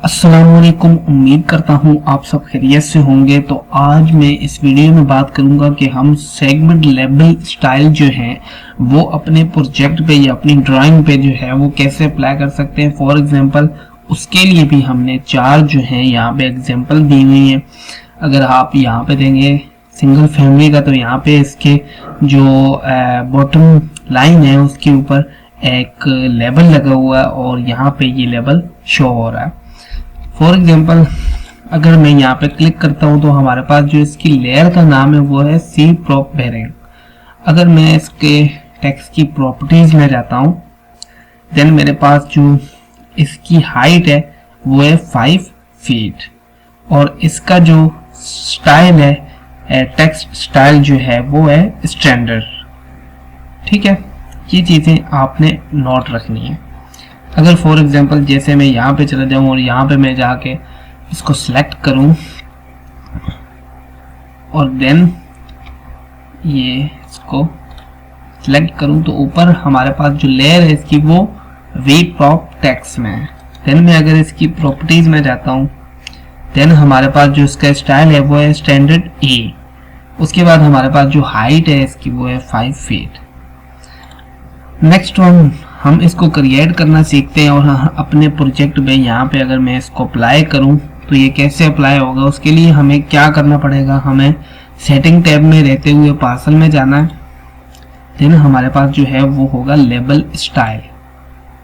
अस्सलामुअलैकुम। उम्मीद करता हूँ आप सब खैरियत से होंगे। तो आज मैं इस वीडियो में बात करूंगा कि हम सेगमेंट लेबल स्टाइल जो है वो अपने प्रोजेक्ट पे या अपनी ड्राइंग पे जो है वो कैसे अप्लाई कर सकते हैं। फॉर एग्जांपल उसके लिए भी हमने चार जो है यहाँ पे एग्जांपल दी हुई है। अगर आप यहाँ पे देंगे सिंगल फैमिली का तो यहाँ पे इसके जो बॉटम लाइन है उसके ऊपर एक लेबल लगा हुआ है और यहाँ पे ये लेबल शो हो रहा है। फॉर एग्जाम्पल अगर मैं यहाँ पे क्लिक करता हूँ तो हमारे पास जो इसकी लेयर का नाम है वो है सी प्रॉप बेरिंग। अगर मैं इसके टेक्स्ट की प्रॉपर्टीज में जाता हूँ देन मेरे पास जो इसकी हाइट है वो है 5 फीट और इसका जो स्टाइल है टेक्स्ट स्टाइल जो है वो है स्टैंडर्ड। ठीक है, ये चीज़ें आपने नोट रखनी है। अगर फॉर एग्जांपल जैसे मैं यहाँ पे चला जाऊँ और यहाँ पे मैं जाके इसको सिलेक्ट करूँ और देन ये इसको सिलेक्ट करूँ तो ऊपर हमारे पास जो लेयर है इसकी वो वी प्रॉप टेक्स्ट में है। देन मैं अगर इसकी प्रॉपर्टीज में जाता हूँ देन हमारे पास जो इसका स्टाइल है वो है स्टैंडर्ड ए। उसके बाद हमारे पास जो हाइट है इसकी वो है 5 फीट। नेक्स्ट वन हम इसको क्रिएट करना सीखते हैं और अपने प्रोजेक्ट में यहाँ पे अगर मैं इसको अप्लाई करूँ तो ये कैसे अप्लाई होगा। उसके लिए हमें क्या करना पड़ेगा, हमें सेटिंग टैब में रहते हुए पार्सल में जाना है। देन हमारे पास जो है वो होगा लेबल स्टाइल।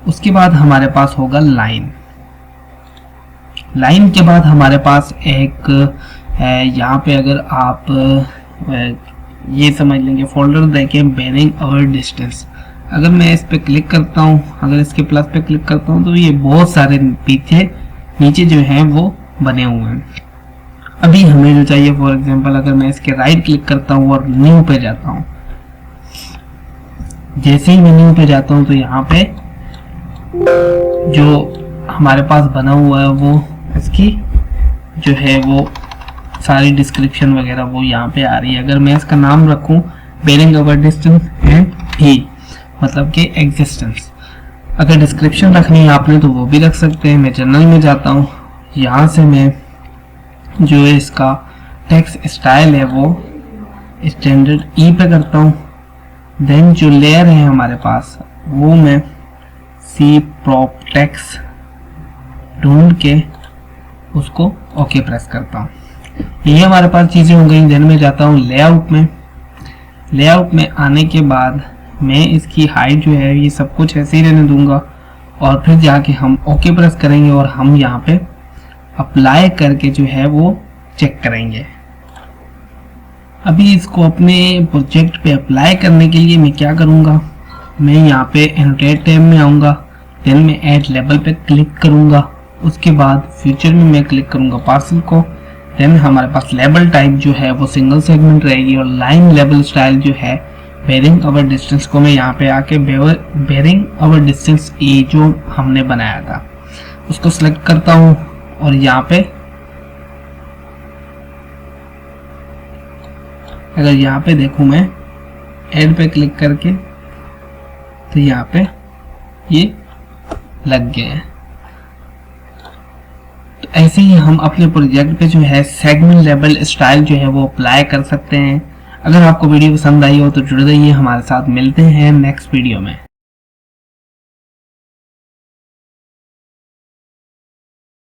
उसके बाद हमारे पास होगा लाइन। लाइन के बाद हमारे पास एक यहाँ पे अगर आप ये समझ लेंगे फोल्डर देखें बेरिंग अवर डिस्टेंस। अगर मैं इस पे क्लिक करता हूँ, अगर इसके प्लस पे क्लिक करता हूँ तो ये बहुत सारे पीछे नीचे जो है वो बने हुए हैं। अभी हमें जो चाहिए फॉर एग्जांपल अगर मैं इसके राइट क्लिक करता हूँ और न्यू पे जाता हूँ, जैसे ही मैं न्यू पे जाता हूँ तो यहाँ पे जो हमारे पास बना हुआ है वो इसकी जो है वो सारी डिस्क्रिप्शन वगैरह वो यहाँ पे आ रही है। अगर मैं इसका नाम रखूँ बेरिंग अवर डिस्टेंस एंड ही मतलब कि एग्जिस्टेंस। अगर डिस्क्रिप्शन रखनी है आपने तो वो भी रख सकते हैं। मैं जनरल में जाता हूँ, यहाँ से मैं जो है इसका टेक्स्ट स्टाइल है वो स्टैंडर्ड ई पे करता हूँ। देन जो लेयर है हमारे पास वो मैं सी प्रॉप टेक्स्ट ढूंढ के उसको ओके प्रेस करता हूँ। ये हमारे पास चीज़ें हो गई। देन मैं जाता हूँ लेआउट में। लेआउट में आने के बाद मैं इसकी हाइट जो है ये सब कुछ ऐसे ही रहने दूंगा और फिर जाके हम ओके प्रेस करेंगे और हम यहाँ पे अप्लाई करके जो है वो चेक करेंगे। अभी इसको अपने प्रोजेक्ट पे अप्लाई करने के लिए मैं क्या करूँगा, मैं यहाँ पे एनोटेट टैब में आऊँगा। देन मैं ऐड लेबल पे क्लिक करूँगा। उसके बाद फ्यूचर में मैं क्लिक करूँगा पार्सल को। देन हमारे पास लेबल टाइप जो है वो सिंगल सेगमेंट रहेगी और लाइन लेबल स्टाइल जो है बेरिंग अवर डिस्टेंस को मैं यहाँ पे आके बेरिंग अवर डिस्टेंस ए जो हमने बनाया था उसको सिलेक्ट करता हूँ और यहाँ पे अगर यहाँ पे देखूँ मैं ऐड पे क्लिक करके तो यहाँ पे ये लग गए हैं। तो ऐसे ही हम अपने प्रोजेक्ट पे जो है सेगमेंट लेबल स्टाइल जो है वो अप्लाई कर सकते हैं। अगर आपको वीडियो पसंद आई हो तो जुड़ रहिए हमारे साथ। मिलते हैं नेक्स्ट वीडियो में।